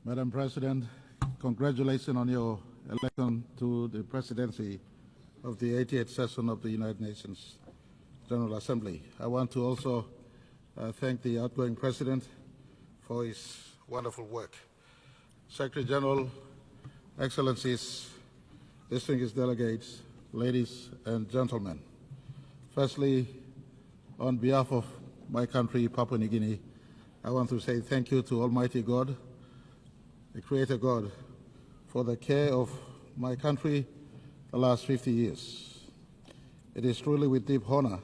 Madam President, congratulations on your election to the presidency of the 88th session of the United Nations General Assembly. I want to also thank the outgoing President for his wonderful work. Secretary General, Excellencies, distinguished delegates, ladies and gentlemen. Firstly, on behalf of my country, Papua New Guinea, I want to say thank you to Almighty God, the Creator God, for the care of my country the last 50 years. It is truly with deep honor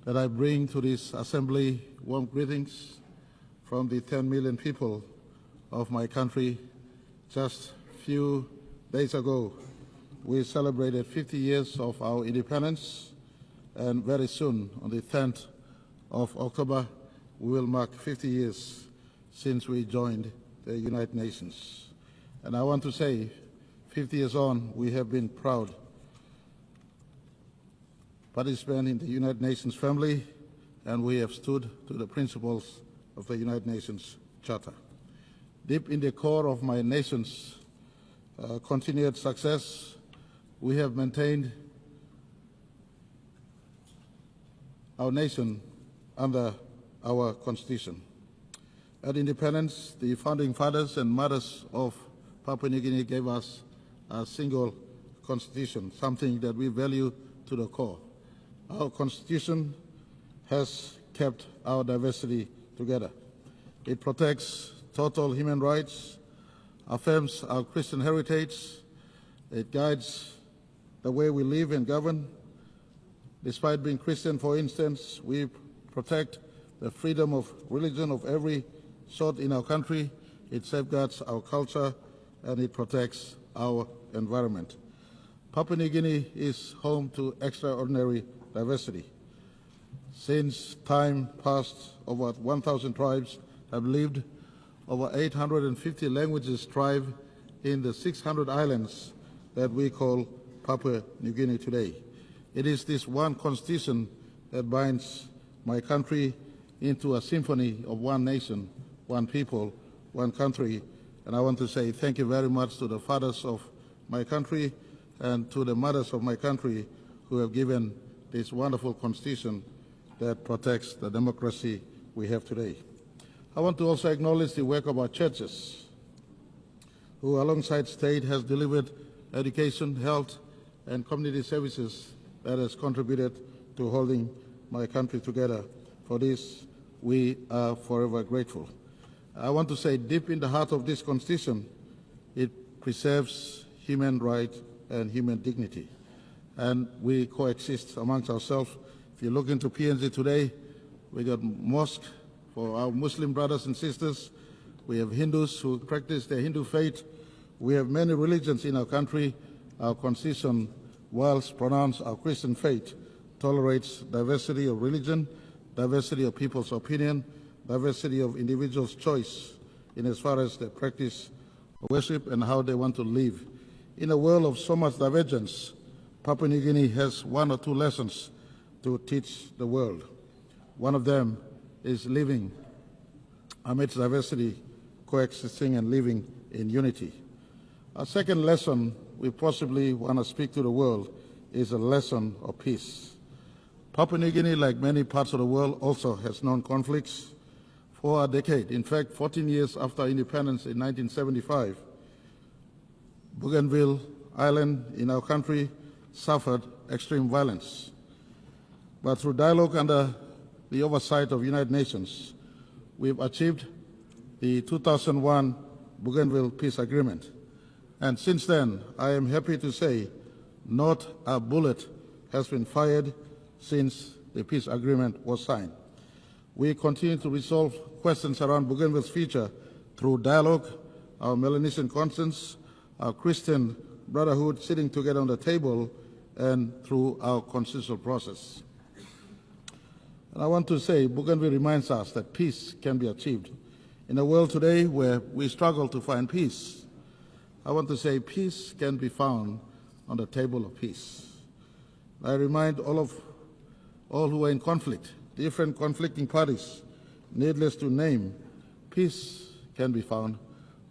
that I bring to this assembly warm greetings from the 10 million people of my country. Just a few days ago, we celebrated 50 years of our independence, and very soon, on the 10th of October, we will mark 50 years since we joined the United Nations. And I want to say, 50 years on, we have been proud participants in the United Nations family, and we have stood to the principles of the United Nations Charter. Deep in the core of my nation's continued success, we have maintained our nation under our Constitution. At independence, the founding fathers and mothers of Papua New Guinea gave us a single constitution, something that we value to the core. Our constitution has kept our diversity together. It protects total human rights, affirms our Christian heritage, it guides the way we live and govern. Despite being Christian, for instance, we protect the freedom of religion of every sort in our country. It safeguards our culture and it protects our environment. Papua New Guinea is home to extraordinary diversity. Since time past, over 1,000 tribes have lived, over 850 languages thrive in the 600 islands that we call Papua New Guinea today. It is this one constitution that binds my country into a symphony of one nation, one people, one country. And I want to say thank you very much to the fathers of my country and to the mothers of my country who have given this wonderful constitution that protects the democracy we have today. I want to also acknowledge the work of our churches, who alongside state has delivered education, health, and community services that has contributed to holding my country together. For this, we are forever grateful. I want to say deep in the heart of this Constitution, it preserves human rights and human dignity. And we coexist amongst ourselves. If you look into PNG today, we got mosque for our Muslim brothers and sisters. We have Hindus who practice their Hindu faith. We have many religions in our country. Our Constitution, whilst pronounced our Christian faith, tolerates diversity of religion, diversity of people's opinion, diversity of individuals' choice in as far as they practice worship and how they want to live. In a world of so much divergence, Papua New Guinea has one or two lessons to teach the world. One of them is living amidst diversity, coexisting and living in unity. A second lesson we possibly want to speak to the world is a lesson of peace. Papua New Guinea, like many parts of the world, also has known conflicts for a decade. In fact, 14 years after independence in 1975, Bougainville Island in our country suffered extreme violence. But through dialogue under the oversight of United Nations, we've achieved the 2001 Bougainville Peace Agreement. And since then, I am happy to say not a bullet has been fired since the peace agreement was signed. We continue to resolve questions around Bougainville's future through dialogue, our Melanesian conscience, our Christian brotherhood sitting together on the table, and through our consensual process. And I want to say Bougainville reminds us that peace can be achieved. In a world today where we struggle to find peace, I want to say peace can be found on the table of peace. I remind all who are in conflict, different conflicting parties, needless to name, peace can be found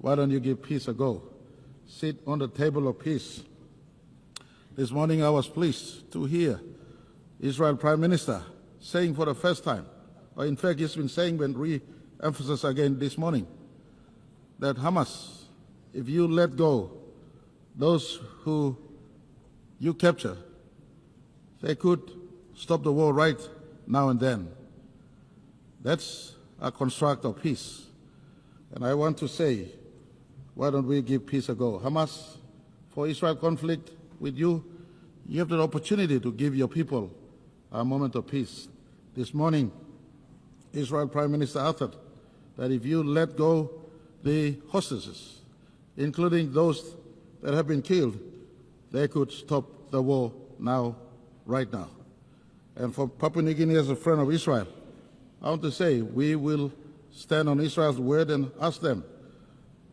why don't you give peace a go? Sit on the table of peace. This morning I was pleased to hear Israel Prime Minister saying for the first time, or in fact he's been saying when re-emphasized again this morning, that Hamas, if you let go those who you capture, they could stop the war right now and then. That's a construct of peace. And I want to say, why don't we give peace a go? Hamas, for Israel conflict with you, you have the opportunity to give your people a moment of peace. This morning, Israel Prime Minister uttered that if you let go the hostages, including those that have been killed, they could stop the war now, right now. And for Papua New Guinea as a friend of Israel, I want to say we will stand on Israel's word and ask them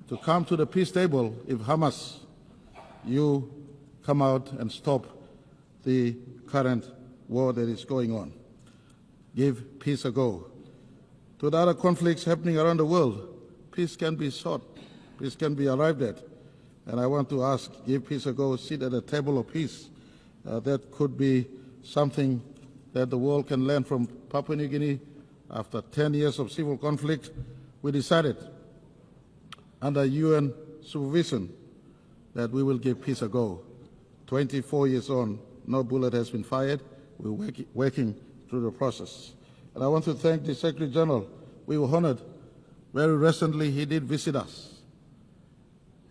to come to the peace table if Hamas, you come out and stop the current war that is going on. Give peace a go. To the other conflicts happening around the world, peace can be sought, peace can be arrived at. And I want to ask, give peace a go, sit at a table of peace. That could be something that the world can learn from Papua New Guinea. After 10 years of civil conflict, we decided under UN supervision that we will give peace a go. 24 years on, no bullet has been fired. We're working through the process. And I want to thank the Secretary General. We were honored. Very recently, he did visit us.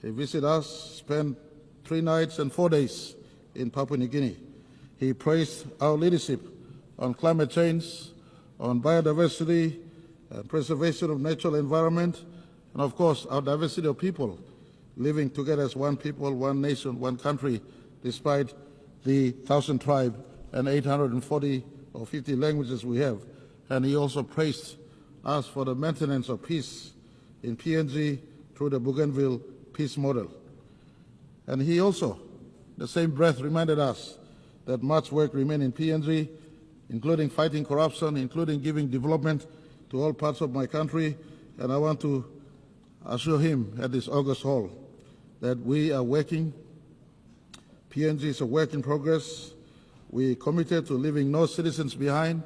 He visited us, spent 3 nights and 4 days in Papua New Guinea. He praised our leadership on climate change, on biodiversity, preservation of natural environment, and of course our diversity of people living together as one people, one nation, one country, despite the 1,000 tribes and 840 or 50 languages we have. And he also praised us for the maintenance of peace in PNG through the Bougainville peace model. And he also, the same breath, reminded us that much work remains in PNG, including fighting corruption, including giving development to all parts of my country. And I want to assure him at this August Hall that we are working. PNG is a work in progress. We committed to leaving no citizens behind.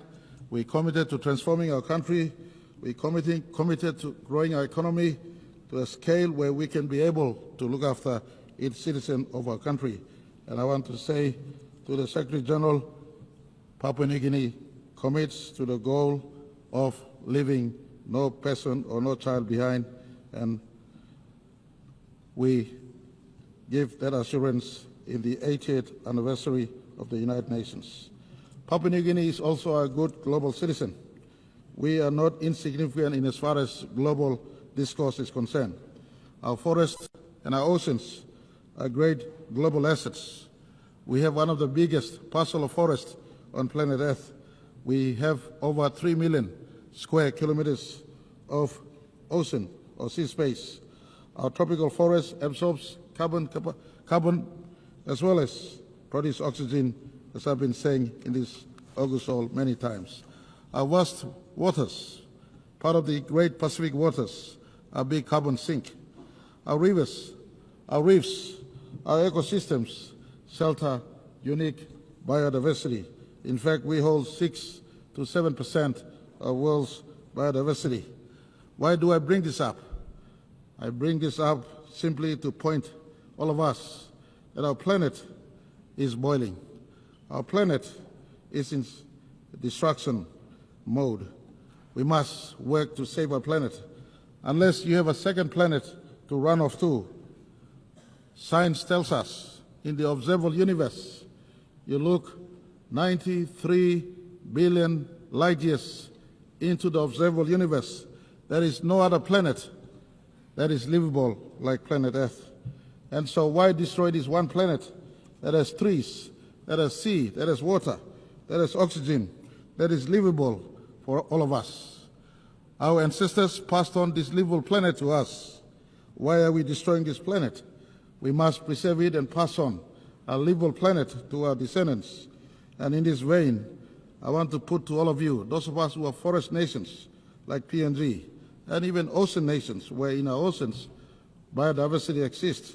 We committed to transforming our country. We committed to growing our economy to a scale where we can be able to look after each citizen of our country. And I want to say to the Secretary General, Papua New Guinea commits to the goal of leaving no person or no child behind, and we give that assurance in the 80th anniversary of the United Nations. Papua New Guinea is also a good global citizen. We are not insignificant in as far as global discourse is concerned. Our forests and our oceans are great global assets. We have one of the biggest parcel of forest on planet Earth. We have over 3 million square kilometers of ocean or sea space. Our tropical forest absorbs carbon as well as produce oxygen, as I've been saying in this August Hall many times. Our vast waters, part of the great Pacific waters, are big carbon sink. Our rivers, our reefs, our ecosystems shelter unique biodiversity. In fact, we hold 6 to 7% of world's biodiversity. Why do I bring this up? I bring this up simply to point all of us that our planet is boiling. Our planet is in destruction mode. We must work to save our planet. Unless you have a second planet to run off to, science tells us in the observable universe, you look 93 billion light years into the observable universe, there is no other planet that is livable like planet Earth. And so why destroy this one planet that has trees, that has sea, that has water, that has oxygen, that is livable for all of us? Our ancestors passed on this livable planet to us. Why are we destroying this planet? We must preserve it and pass on a livable planet to our descendants. And in this vein, I want to put to all of you, those of us who are forest nations like PNG, and even ocean nations, where in our oceans biodiversity exists.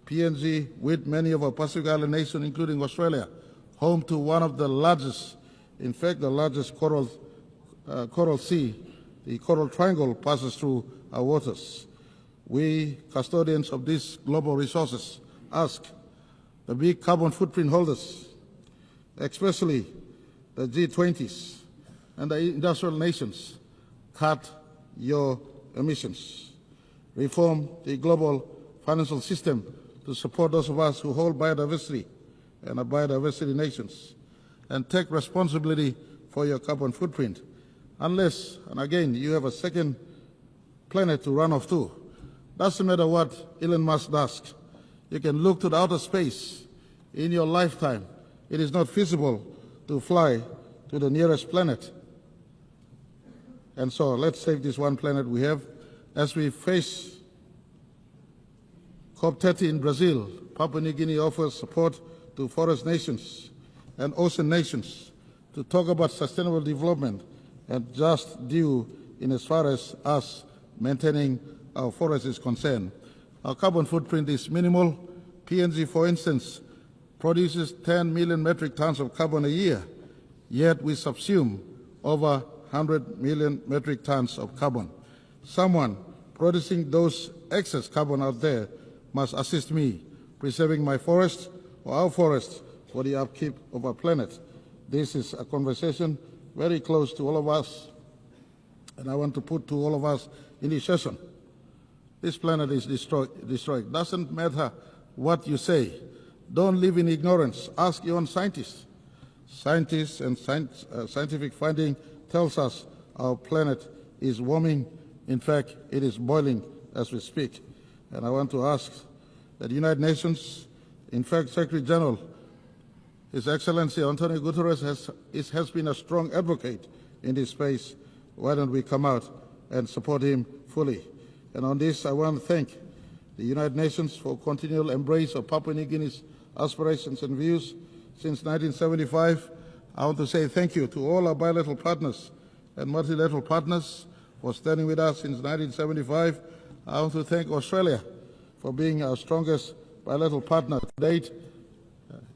PNG, with many of our Pacific Island nations, including Australia, home to one of the largest, in fact, the largest coral sea, the Coral Triangle, passes through our waters. We, custodians of these global resources, ask the big carbon footprint holders, especially the G20s and the industrial nations, cut your emissions. Reform the global financial system to support those of us who hold biodiversity and are biodiversity nations, and take responsibility for your carbon footprint. Unless, and again, you have a second planet to run off to. Doesn't matter what Elon Musk does. You can look to the outer space in your lifetime. It is not feasible to fly to the nearest planet. And so let's save this one planet we have. As we face COP30 in Brazil, Papua New Guinea offers support to forest nations and ocean nations to talk about sustainable development and just due in as far as us maintaining our forests is concerned. Our carbon footprint is minimal. PNG, for instance, produces 10 million metric tons of carbon a year, yet we subsume over 100 million metric tons of carbon. Someone producing those excess carbon out there must assist me preserving my forest or our forest for the upkeep of our planet. This is a conversation very close to all of us, and I want to put to all of us in this session. This planet is destroyed. Doesn't matter what you say. Don't live in ignorance. Ask your own scientists. Scientists and scientific finding tells us our planet is warming. In fact, it is boiling as we speak. And I want to ask that the United Nations, in fact, Secretary General, His Excellency Antonio Guterres has been a strong advocate in this space. Why don't we come out and support him fully? And on this, I want to thank the United Nations for continual embrace of Papua New Guinea's aspirations and views since 1975. I want to say thank you to all our bilateral partners and multilateral partners for standing with us since 1975. I want to thank Australia for being our strongest bilateral partner to date,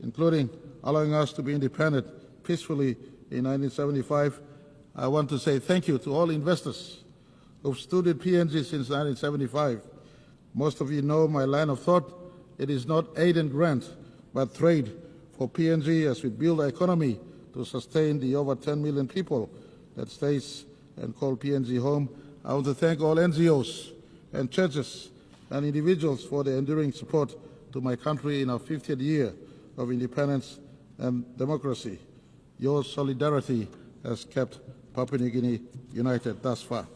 including allowing us to be independent peacefully in 1975. I want to say thank you to all investors who've stood with PNG since 1975. Most of you know my line of thought. It is not aid and grant, but trade for PNG as we build our economy to sustain the over 10 million people that stays and call PNG home. I want to thank all NGOs and churches and individuals for their enduring support to my country in our 50th year of independence and democracy. Your solidarity has kept Papua New Guinea united thus far.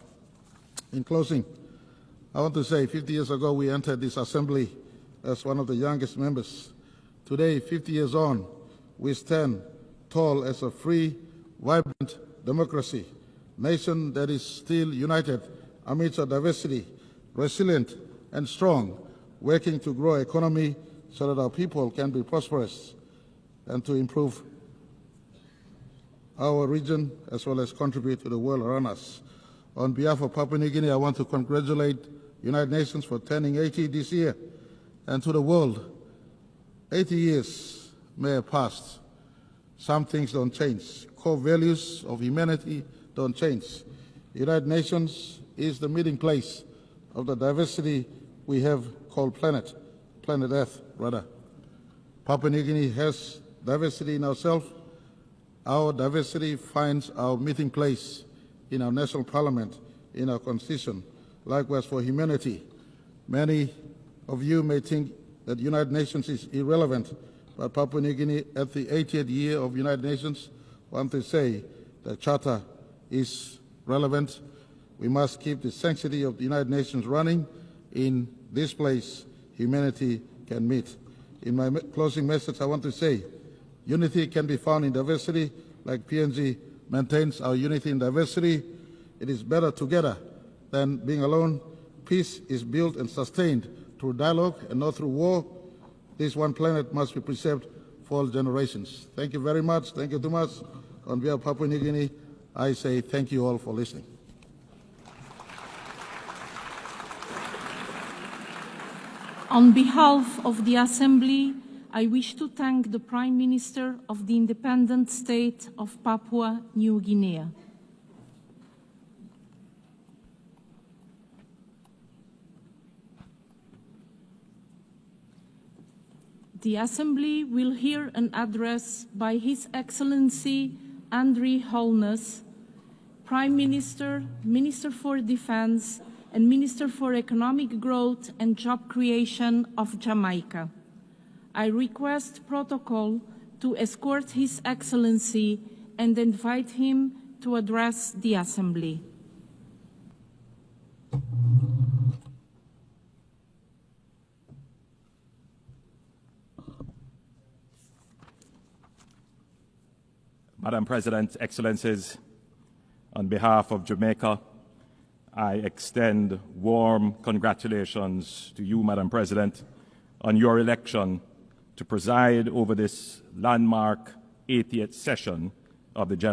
In closing, I want to say 50 years ago we entered this assembly as one of the youngest members. Today, 50 years on, we stand tall as a free, vibrant democracy, nation that is still united amidst our diversity, resilient and strong, working to grow our economy so that our people can be prosperous and to improve our region as well as contribute to the world around us. On behalf of Papua New Guinea, I want to congratulate the United Nations for turning 80 this year, and to the world, 80 years may have passed. Some things don't change. Core values of humanity don't change. The United Nations is the meeting place of the diversity we have called planet Earth, rather. Papua New Guinea has diversity in ourselves. Our diversity finds our meeting place in our national parliament, in our constitution. Likewise for humanity. Many of you may think that the United Nations is irrelevant, but Papua New Guinea at the 80th year of United Nations want to say the Charter is relevant. We must keep the sanctity of the United Nations running. In this place, humanity can meet. In my closing message, I want to say unity can be found in diversity, like PNG maintains our unity in diversity. It is better together than being alone. Peace is built and sustained through dialogue and not through war. This one planet must be preserved for all generations. Thank you very much. Thank you too much. On behalf of Papua New Guinea, I say thank you all for listening. On behalf of the Assembly, I wish to thank the Prime Minister of the independent state of Papua New Guinea. The Assembly will hear an address by His Excellency Andre Holness, Prime Minister, Minister for Defense, and Minister for Economic Growth and Job Creation of Jamaica. I request protocol to escort His Excellency and invite him to address the Assembly. Madam President, Excellencies, on behalf of Jamaica, I extend warm congratulations to you, Madam President, on your election to preside over this landmark 80th session of the General